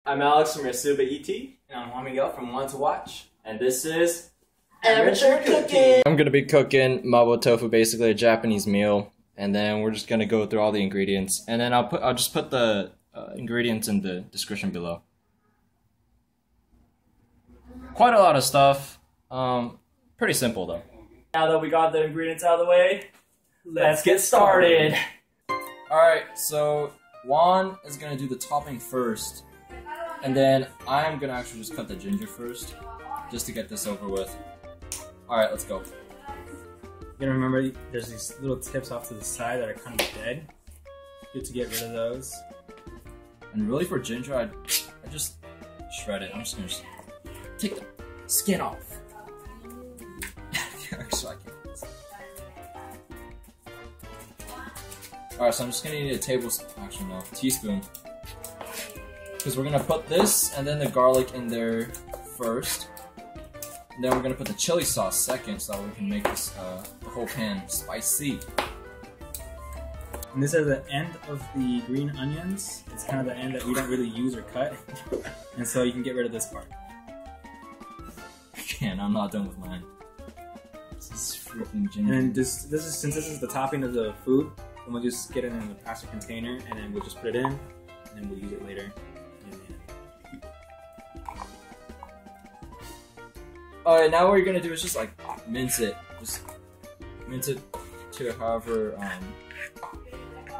I'm Alex from Yasuba ET. And I'm Juan Miguel from One to Watch. And this is Amateur Cooking! I'm gonna be cooking mabo tofu, basically a Japanese meal, and then we're just gonna go through all the ingredients, and then I'll just put the ingredients in the description below. Quite a lot of stuff. Pretty simple though. Now that we got the ingredients out of the way, let's get started. Alright, so Juan is gonna do the topping first, and then I'm gonna actually just cut the ginger first, just to get this over with. Alright, let's go. You gotta remember, there's these little tips off to the side that are kind of dead. Good to get rid of those. And really for ginger, I just shred it. I'm just gonna take the skin off. Actually, I can't. Alright, so I'm just gonna need a teaspoon. Because we're gonna put this and then the garlic in there first. And then we're gonna put the chili sauce second so that we can make this the whole pan spicy. And this is the end of the green onions. It's kind of the end that we don't really use or cut. And so you can get rid of this part. Again, I'm not done with mine. This is freaking ginger. And then since this is the topping of the food, then we'll just get it in a plastic container and then we'll just put it in and then we'll use it later. Alright, now what you're gonna do is just like mince it. Just mince it to however,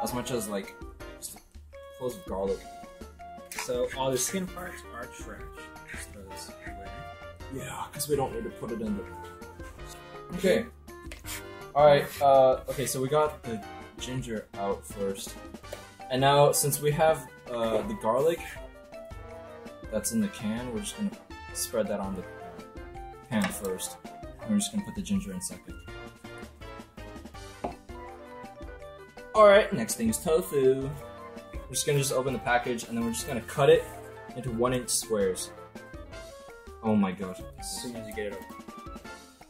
as much as like just cloves of garlic. So all the skin parts are trash. Just throw this away. Yeah, because we don't need to put it in the... Okay. Alright, okay, so we got the ginger out first. And now, since we have the garlic that's in the can, we're just gonna spread that on the pan first. And we're just gonna put the ginger in second. Alright, next thing is tofu. We're just gonna open the package and then we're just gonna cut it into 1-inch squares. Oh my god. As soon as you get it open.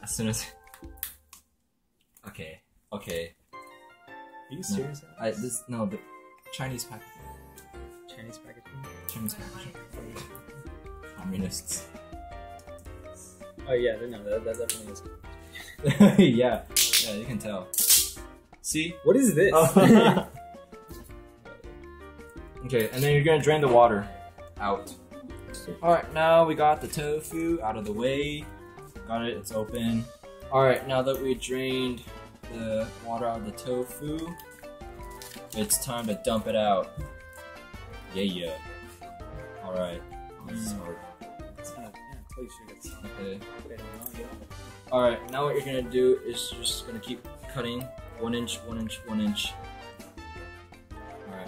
As soon as... Okay. Are you serious? No, the Chinese packaging. Chinese packaging? Chinese packaging. Communists. Oh yeah, no, that definitely is. yeah, you can tell. See? What is this? Okay, and then you're gonna drain the water out. Alright, now we got the tofu out of the way. Got it, it's open. Alright, now that we drained the water out of the tofu, it's time to dump it out. Yeah. Alright. Okay. Alright, now what you're gonna do is you're just gonna keep cutting 1 inch. Alright,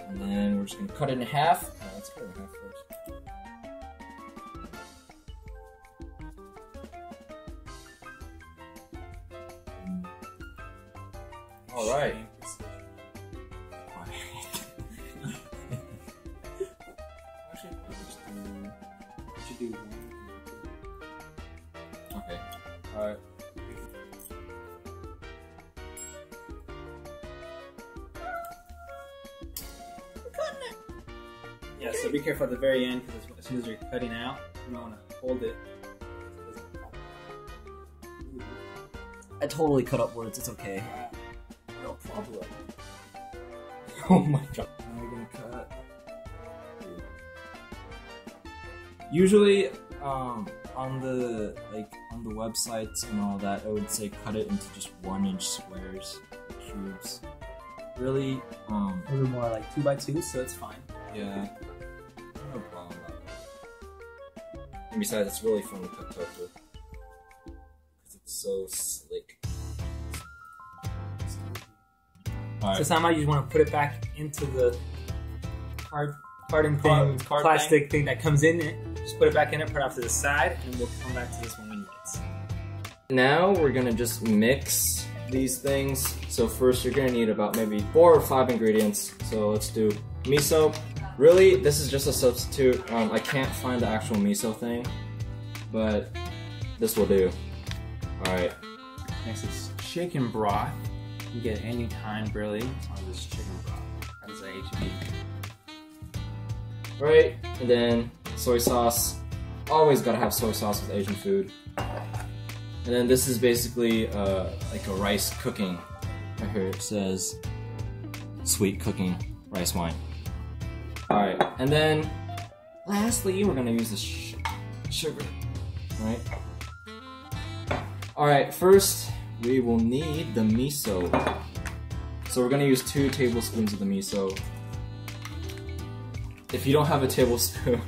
and then we're just gonna cut it in half. Let's cut it in half first. Alright. Okay. Alright. Yeah, so be careful at the very end because as soon as you're cutting out, you might want to hold it. I totally cut upwards, it's okay. No problem. Oh my god. Now we're gonna cut. Usually, on the websites and all that, I would say cut it into just 1-inch squares, cubes. Really, a little more like 2x2, so it's fine. Yeah. No problem about that. And besides, it's really fun to cut tofu. Because it's so slick. Alright. So somehow you just want to put it back into the plastic thing that comes in it. Just put it back in it, put it off to the side, and we'll come back to this when we need it. Now we're gonna just mix these things. So first you're gonna need about maybe 4 or 5 ingredients. So let's do miso. Really, this is just a substitute. I can't find the actual miso thing, but this will do. Alright. Next is chicken broth. You get it any kind, really, as long as it's chicken broth. That is a HB. Right, and then soy sauce. Always gotta have soy sauce with Asian food. And then this is basically like a rice cooking. Right here it says sweet cooking rice wine. Alright, and then lastly we're gonna use the sugar. Right? Alright, first we will need the miso. So we're gonna use 2 tablespoons of the miso. If you don't have a tablespoon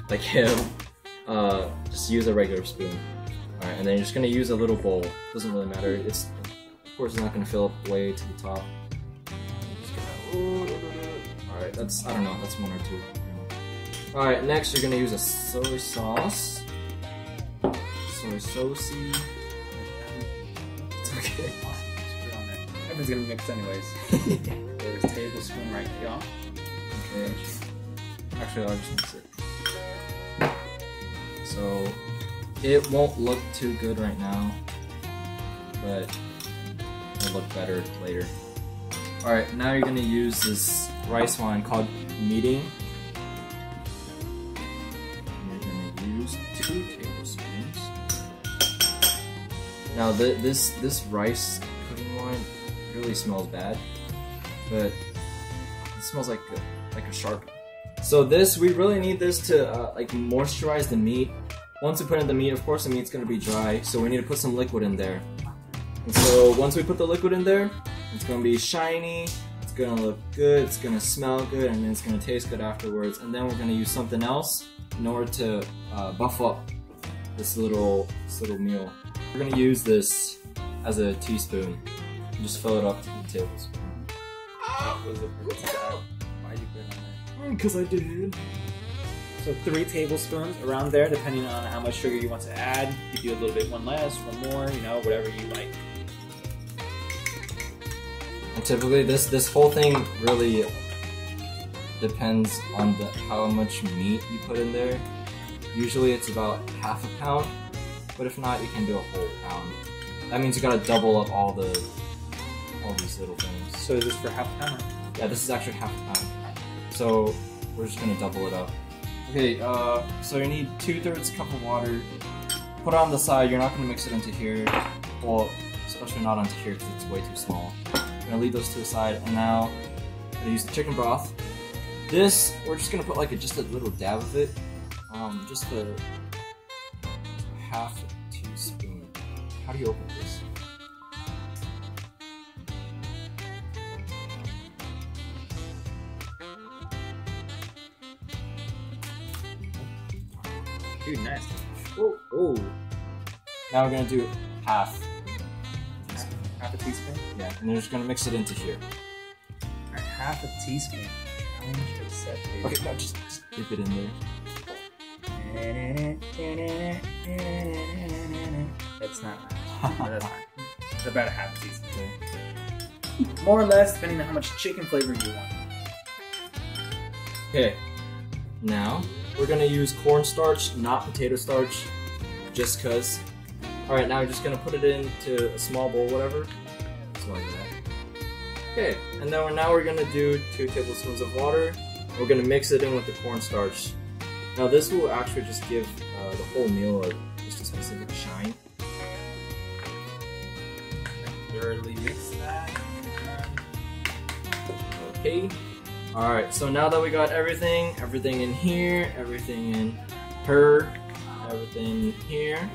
like him, just use a regular spoon. Alright, and then you're just gonna use a little bowl. Doesn't really matter. It's of course it's not gonna fill up way to the top. Alright, that's, I don't know, that's 1 or 2. Alright, next you're gonna use a soy sauce. Soy saucy. It's okay. Everything's gonna mix anyways. There's a tablespoon right here. Okay. Actually, I'll just mix it. So, it won't look too good right now, but it'll look better later. Alright, now you're gonna use this rice wine called meeting. You're gonna use 2 tablespoons. Now, this rice cooking wine really smells bad, but it smells like a shark. So this, we really need this to like moisturize the meat. Once we put in the meat, of course the meat's gonna be dry, so we need to put some liquid in there. And so once we put the liquid in there, it's gonna be shiny, it's gonna look good, it's gonna smell good, and then it's gonna taste good afterwards. And then we're gonna use something else in order to buff up this little meal. We're gonna use this as a teaspoon. Just fill it up to the tablespoon. Why'd you put it on there? Because I did. So 3 tablespoons around there, depending on how much sugar you want to add. You do a little bit, 1 less, 1 more, you know, whatever you like. And typically this whole thing really depends on how much meat you put in there. Usually it's about ½ a pound, but if not, you can do a whole pound. That means you gotta double up all these little things. So is this for ½ a pound? Yeah, this is actually ½ a pound. So we're just gonna double it up. Okay, so you need 2/3 cup of water. Put it on the side. You're not gonna mix it into here. Well, especially not onto here because it's way too small. I'm gonna leave those to the side, and now I'm gonna use the chicken broth. This, we're just gonna put like just a little dab of it. Just a ½ teaspoon. How do you open this? Dude, nice. Oh. Now we're gonna do half. Half a teaspoon? Yeah, and then we're just gonna mix it into here. Alright, ½ a teaspoon. Challenge accepted. Okay, now just dip it in there. That's not right. That's fine. It's about a ½ a teaspoon. More or less, depending on how much chicken flavor you want. Okay, now we're gonna use cornstarch, not potato starch, just cause. Alright, now we're just gonna put it into a small bowl, whatever. Just like that. Okay, and then now we're gonna do 2 tablespoons of water. We're gonna mix it in with the cornstarch. Now this will actually just give the whole meal just a specific shine. Thoroughly mix that. Okay. Alright, so now that we got everything in here, everything in her, everything in here,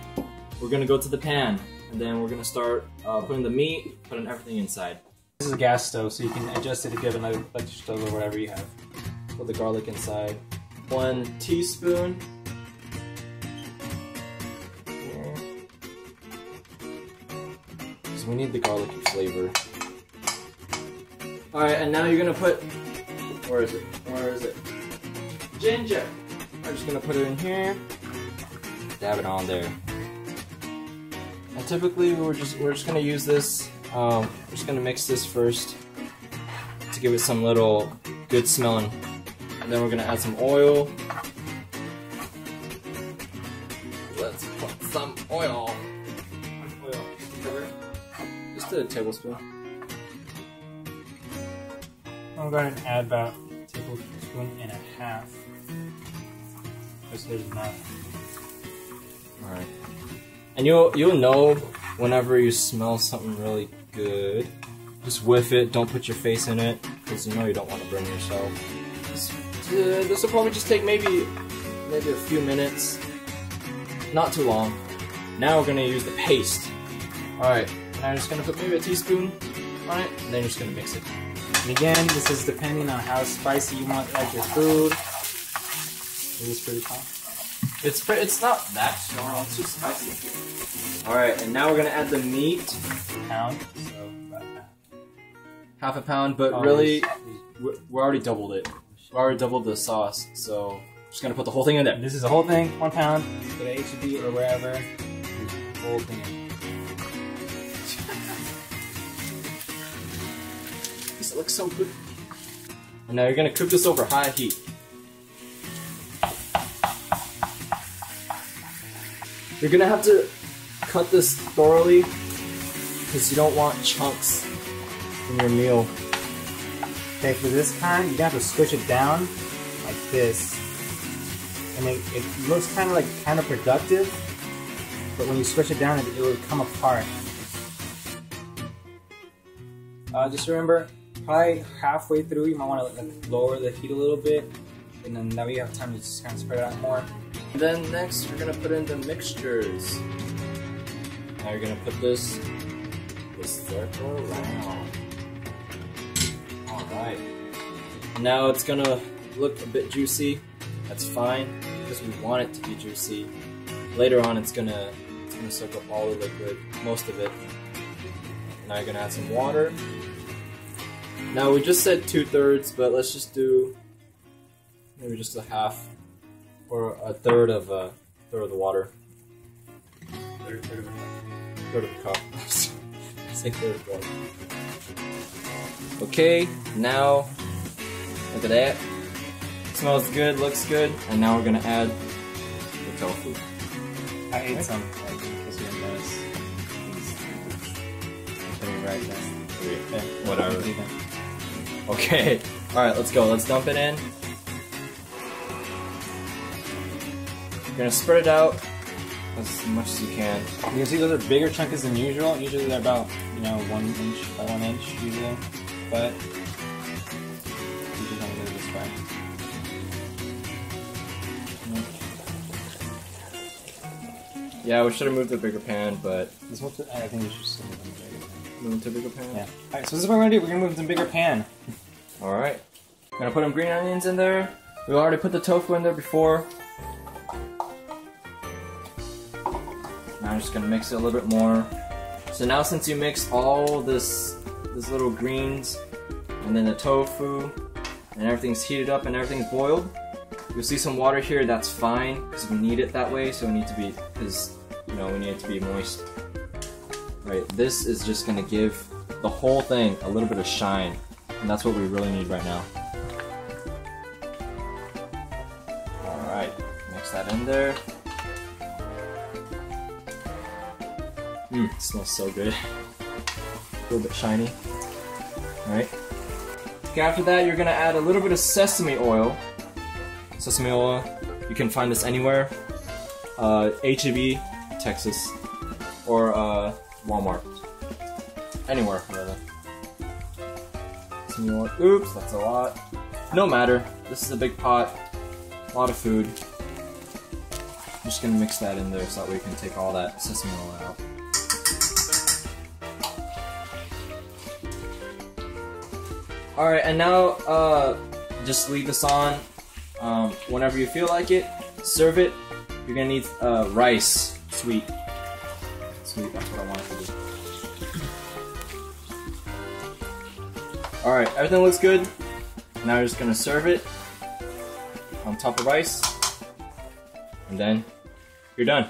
we're gonna go to the pan, and then we're gonna start putting the meat, putting everything inside. This is a gas stove, so you can adjust it if you have another electric stove or whatever you have. Put the garlic inside. 1 teaspoon. Here. So we need the garlicky flavor. Alright, and now you're gonna put, where is it? Ginger! I'm just gonna put it in here. Dab it on there. And typically we're just gonna use this. We're just gonna mix this first to give it some little good smelling. And then we're gonna add some oil. Let's put some oil. Just a tablespoon. I'm going to add about a tablespoon and a half. there's enough. All right. And you'll know whenever you smell something really good. Just whiff it. Don't put your face in it, because you know you don't want to burn yourself. This will probably just take maybe a few minutes. Not too long. Now we're gonna use the paste. All right. Now I'm just gonna put maybe a teaspoon on it, and then you're just gonna mix it. And again, this is depending on how spicy you want like your food. It is pretty calm. It's not that strong. It's just spicy. All right, and now we're gonna add the meat. Pound. So about Half a pound, but really, we already doubled it. We already doubled the sauce, so just gonna put the whole thing in there. This is the whole thing, 1 pound. Go to H-E-B or wherever. The whole thing in. This looks so good. And now you're gonna cook this over high heat. You're gonna have to cut this thoroughly because you don't want chunks in your meal. Okay, for this kind, you have to squish it down like this. And it looks kind of like counterproductive, but when you squish it down, it will come apart. Just remember, probably halfway through, you might want to lower the heat a little bit, and then that way you have time to just kind of spread it out more. And then next, you're gonna put in the mixtures. Now you're gonna put this circle around. All right. Now it's gonna look a bit juicy. That's fine because we want it to be juicy. Later on, it's gonna soak up all the liquid, most of it. Now you're gonna add some water. Now we just said 2/3, but let's just do maybe just a half or a third of the water. Third of the cup. Say third of the water. Okay, now look at that. Smells good, looks good, and now we're gonna add the tofu. I ate some, because you notice. Put it right there. Whatever. Okay, alright, let's go. Let's dump it in. You're gonna spread it out as much as you can. You can see those are bigger chunks than usual. Usually they're about, 1 inch by 1 inch usually, but usually don't do it this way. Yeah, we should have moved to a bigger pan, but I think we should just move them to a bigger pan. move to a bigger pan. Yeah. Alright, so this is what we're gonna do. We're gonna move to a bigger pan. Alright. I'm gonna put some green onions in there. We already put the tofu in there before. Now I'm just gonna mix it a little bit more. So now since you mix all this little greens and then the tofu and everything's heated up and everything's boiled, you'll see some water here. That's fine because we need it that way. So we need to be we need it to be moist. Right. This is just gonna give the whole thing a little bit of shine, and that's what we really need right now. All right. Mix that in there. It smells so good. A little bit shiny. Alright. Okay, after that you're gonna add a little bit of sesame oil. Sesame oil, you can find this anywhere. H-E-B, Texas. Or Walmart. Anywhere, really. Sesame oil. Oops, that's a lot. No matter. This is a big pot. A lot of food. I'm just gonna mix that in there so that way we can take all that sesame oil out. Alright, and now just leave this on whenever you feel like it. Serve it. You're gonna need rice. Sweet, that's what I wanted to do. Alright, everything looks good. Now you're just gonna serve it on top of rice. And then you're done.